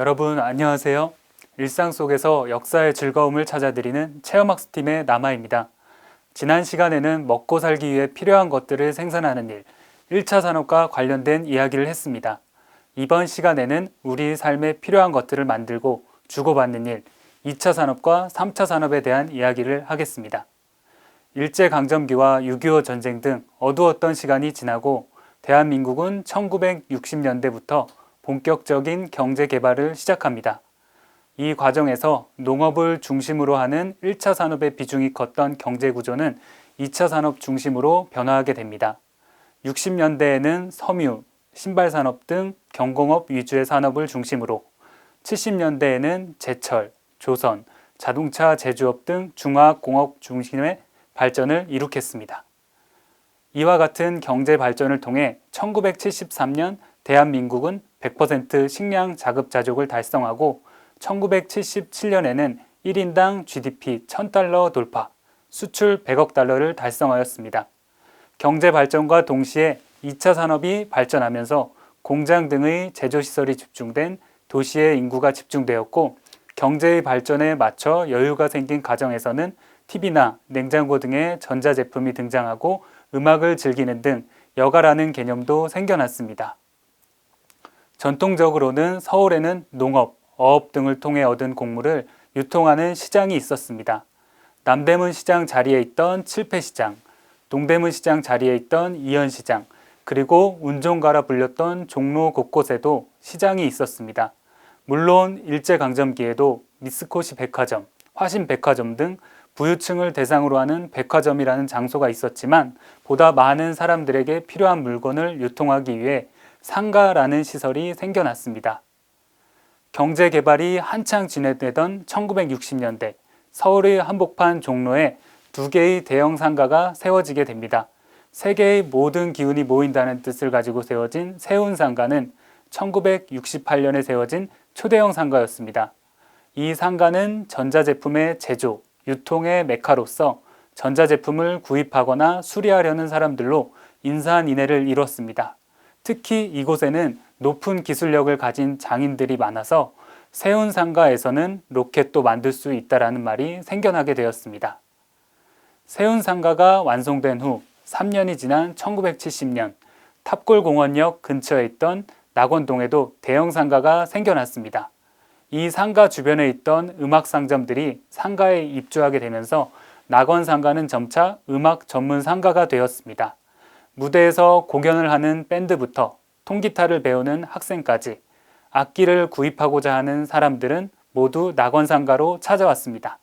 여러분 안녕하세요. 일상 속에서 역사의 즐거움을 찾아드리는 체험학습팀의 나마입니다. 지난 시간에는 먹고 살기 위해 필요한 것들을 생산하는 일, 1차 산업과 관련된 이야기를 했습니다. 이번 시간에는 우리 삶에 필요한 것들을 만들고 주고받는 일, 2차 산업과 3차 산업에 대한 이야기를 하겠습니다. 일제강점기와 6.25 전쟁 등 어두웠던 시간이 지나고 대한민국은 1960년대부터 본격적인 경제 개발을 시작합니다. 이 과정에서 농업을 중심으로 하는 1차 산업의 비중이 컸던 경제 구조는 2차 산업 중심으로 변화하게 됩니다. 60년대에는 섬유, 신발 산업 등 경공업 위주의 산업을 중심으로 70년대에는 제철, 조선, 자동차 제조업 등 중화공업 중심의 발전을 이룩했습니다. 이와 같은 경제 발전을 통해 1973년 대한민국은 100% 식량 자급자족을 달성하고 1977년에는 1인당 GDP 1000달러 돌파, 수출 100억 달러를 달성하였습니다. 경제 발전과 동시에 2차 산업이 발전하면서 공장 등의 제조시설이 집중된 도시의 인구가 집중되었고 경제의 발전에 맞춰 여유가 생긴 가정에서는 TV나 냉장고 등의 전자제품이 등장하고 음악을 즐기는 등 여가라는 개념도 생겨났습니다. 전통적으로는 서울에는 농업, 어업 등을 통해 얻은 곡물을 유통하는 시장이 있었습니다. 남대문 시장 자리에 있던 칠패시장, 동대문 시장 자리에 있던 이현시장, 그리고 운종가라 불렸던 종로 곳곳에도 시장이 있었습니다. 물론 일제강점기에도 미쓰코시 백화점, 화신백화점 등 부유층을 대상으로 하는 백화점이라는 장소가 있었지만 보다 많은 사람들에게 필요한 물건을 유통하기 위해 상가라는 시설이 생겨났습니다. 경제 개발이 한창 진행되던 1960년대 서울의 한복판 종로에 2개의 대형 상가가 세워지게 됩니다. 세계의 모든 기운이 모인다는 뜻을 가지고 세워진 세운상가는 1968년에 세워진 초대형 상가였습니다. 이 상가는 전자제품의 제조, 유통의 메카로서 전자제품을 구입하거나 수리하려는 사람들로 인산인해를 이뤘습니다. 특히 이곳에는 높은 기술력을 가진 장인들이 많아서 세운상가에서는 로켓도 만들 수 있다라는 말이 생겨나게 되었습니다. 세운상가가 완성된 후 3년이 지난 1970년 탑골공원역 근처에 있던 낙원동에도 대형 상가가 생겨났습니다. 이 상가 주변에 있던 음악 상점들이 상가에 입주하게 되면서 낙원상가는 점차 음악 전문 상가가 되었습니다. 무대에서 공연을 하는 밴드부터 통기타를 배우는 학생까지 악기를 구입하고자 하는 사람들은 모두 낙원상가로 찾아왔습니다.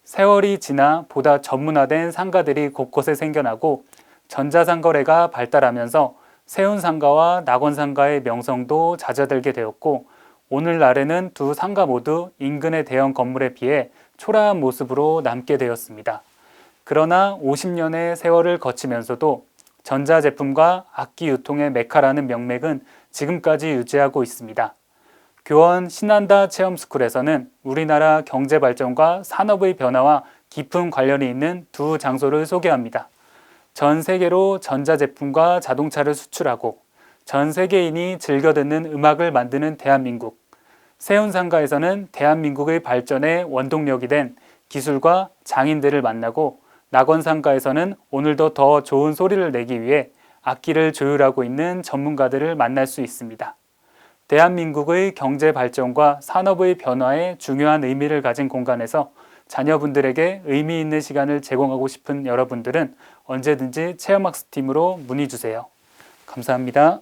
세월이 지나 보다 전문화된 상가들이 곳곳에 생겨나고 전자상거래가 발달하면서 세운상가와 낙원상가의 명성도 잦아들게 되었고 오늘날에는 두 상가 모두 인근의 대형 건물에 비해 초라한 모습으로 남게 되었습니다. 그러나 50년의 세월을 거치면서도 전자제품과 악기 유통의 메카라는 명맥은 지금까지 유지하고 있습니다. 교원 신한다 체험스쿨에서는 우리나라 경제 발전과 산업의 변화와 깊은 관련이 있는 두 장소를 소개합니다. 전 세계로 전자제품과 자동차를 수출하고 전 세계인이 즐겨 듣는 음악을 만드는 대한민국. 세운상가에서는 대한민국의 발전의 원동력이 된 기술과 장인들을 만나고 낙원상가에서는 오늘도 더 좋은 소리를 내기 위해 악기를 조율하고 있는 전문가들을 만날 수 있습니다. 대한민국의 경제 발전과 산업의 변화에 중요한 의미를 가진 공간에서 자녀분들에게 의미 있는 시간을 제공하고 싶은 여러분들은 언제든지 체험학습팀으로 문의 주세요. 감사합니다.